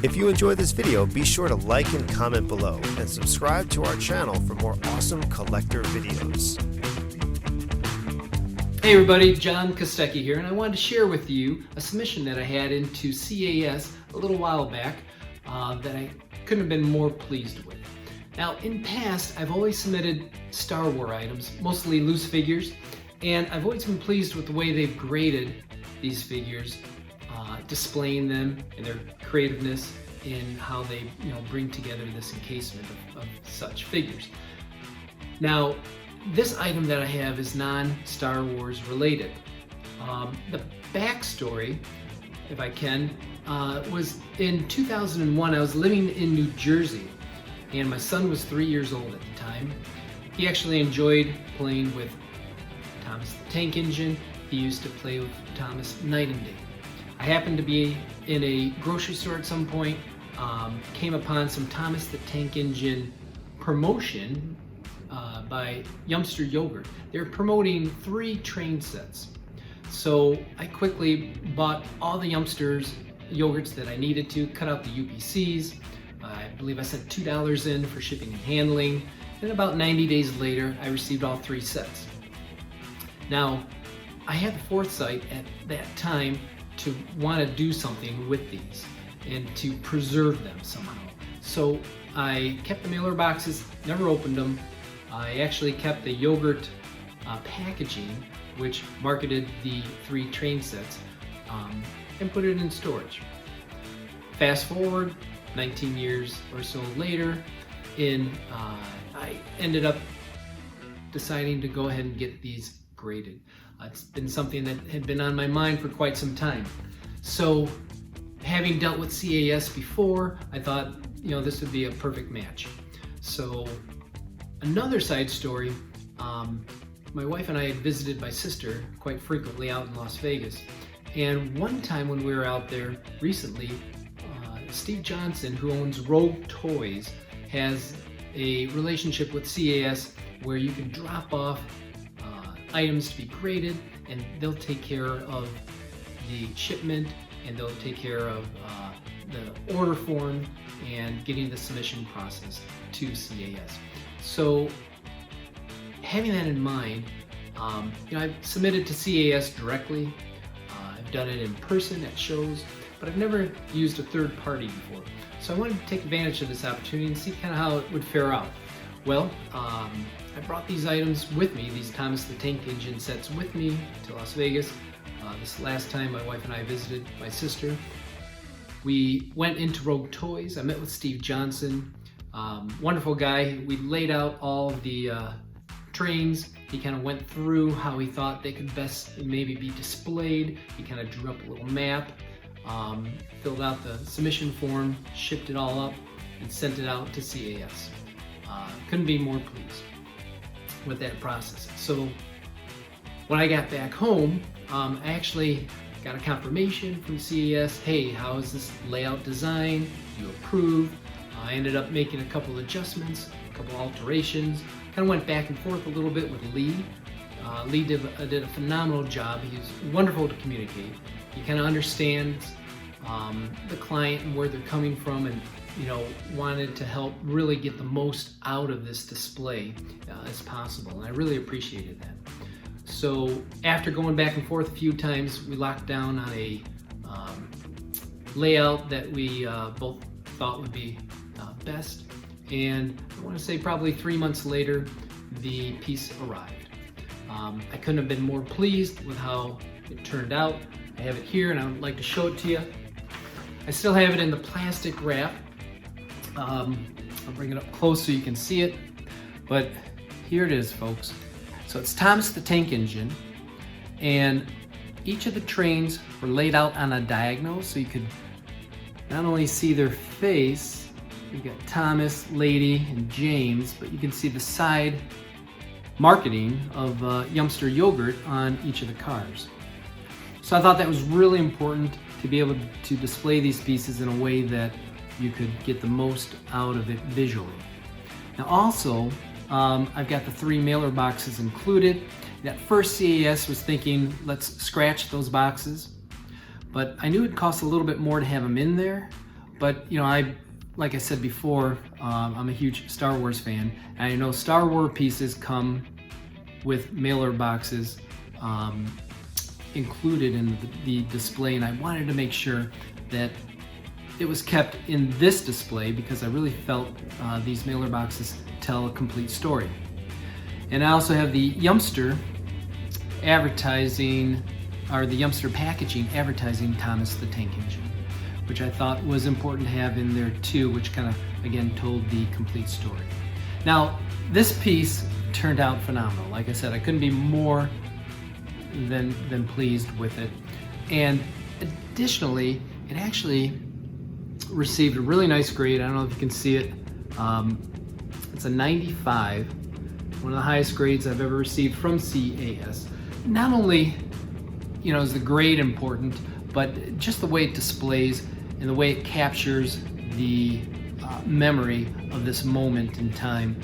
If you enjoyed this video, be sure to like and comment below, and subscribe to our channel for more awesome collector videos. Hey everybody, Jon Kostecke here, and I wanted to share with you a submission that I had into CAS a little while back that I couldn't have been more pleased with. Now, in past, I've always submitted Star Wars items, mostly loose figures, and I've always been pleased with the way they've graded these figures, displaying them and their creativeness in how they bring together this encasement of such figures. Now, this item that I have is non-Star Wars related. The backstory, if I can, was in 2001. I was living in New Jersey, and my son was 3 years old at the time. He actually enjoyed playing with Thomas the Tank Engine. He used to play with Thomas Night and Day. I happened to be in a grocery store at some point, came upon some Thomas the Tank Engine promotion by Yumsters Yogurt. They're promoting 3 train sets. So I quickly bought all the Yumsters Yogurts that I needed to, cut out the UPCs. I believe I sent $2 in for shipping and handling, and about 90 days later I received all 3 sets. Now, I had the foresight at that time to want to do something with these and to preserve them somehow. So I kept the mailer boxes, never opened them. I actually kept the yogurt packaging, which marketed the 3 train sets, and put it in storage. Fast forward 19 years or so later, I ended up deciding to go ahead and get these graded. It's been something that had been on my mind for quite some time. So, having dealt with CAS before, I thought, this would be a perfect match. So, another side story, my wife and I had visited my sister quite frequently out in Las Vegas. And one time when we were out there recently, Steve Johnson, who owns Rogue Toys, has a relationship with CAS where you can drop off items to be graded, and they'll take care of the shipment, and they'll take care of the order form and getting the submission process to CAS. So having that in mind, I've submitted to CAS directly. I've done it in person at shows, but I've never used a third party before. So I wanted to take advantage of this opportunity and see kind of how it would fare out. Well, I brought these items with me, these Thomas the Tank Engine sets with me to Las Vegas. This last time my wife and I visited my sister. We went into Rogue Toys. I met with Steve Johnson, wonderful guy. We laid out all of the trains. He kind of went through how he thought they could best maybe be displayed. He kind of drew up a little map, filled out the submission form, shipped it all up, and sent it out to CAS. Couldn't be more pleased with that process. So when I got back home, I actually got a confirmation from CAS. Hey, how is this layout design? You approve. I ended up making a couple adjustments, a couple alterations. Kind of went back and forth a little bit with Lee. Lee did a phenomenal job. He's wonderful to communicate. He kind of understands the client and where they're coming from, and wanted to help really get the most out of this display as possible, and I really appreciated that. So after going back and forth a few times, we locked down on a layout that we both thought would be best, and I want to say probably 3 months later, the piece arrived. I couldn't have been more pleased with how it turned out. I have it here, and I would like to show it to you. I still have it in the plastic wrap. I'll bring it up close so you can see it, but here it is, folks. So it's Thomas the Tank Engine, and each of the trains were laid out on a diagonal so you could not only see their face, you got Thomas, Lady, and James, but you can see the side marketing of Yumsters Yogurt on each of the cars. So I thought that was really important to be able to display these pieces in a way that you could get the most out of it visually. Now also, I've got the 3 mailer boxes included. At first CAS was thinking, let's scratch those boxes, but I knew it'd cost a little bit more to have them in there, But like I said before, I'm a huge Star Wars fan, and I know Star Wars pieces come with mailer boxes included in the display, and I wanted to make sure that it was kept in this display because I really felt these mailer boxes tell a complete story. And I also have the Yumster advertising, or the Yumster packaging advertising Thomas the Tank Engine, which I thought was important to have in there too, which kind of, again, told the complete story. Now, this piece turned out phenomenal. Like I said, I couldn't be more than pleased with it. And additionally, it actually received a really nice grade. I don't know if you can see it. It's a 95, one of the highest grades I've ever received from CAS. Not only, is the grade important, but just the way it displays and the way it captures the memory of this moment in time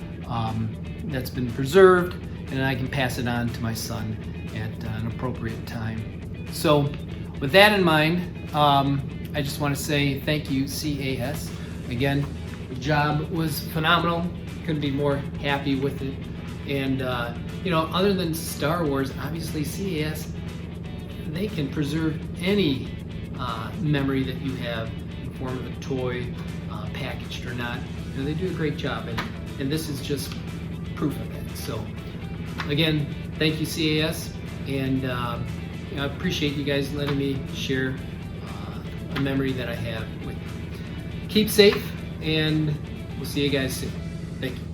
that's been preserved, and I can pass it on to my son at an appropriate time. So with that in mind, I just want to say thank you, CAS. Again, the job was phenomenal. Couldn't be more happy with it. And other than Star Wars, obviously CAS, they can preserve any memory that you have in the form of a toy, packaged or not. They do a great job, and this is just proof of that. So again, thank you, CAS, and I appreciate you guys letting me share a memory that I have with you. Keep safe, and we'll see you guys soon. Thank you.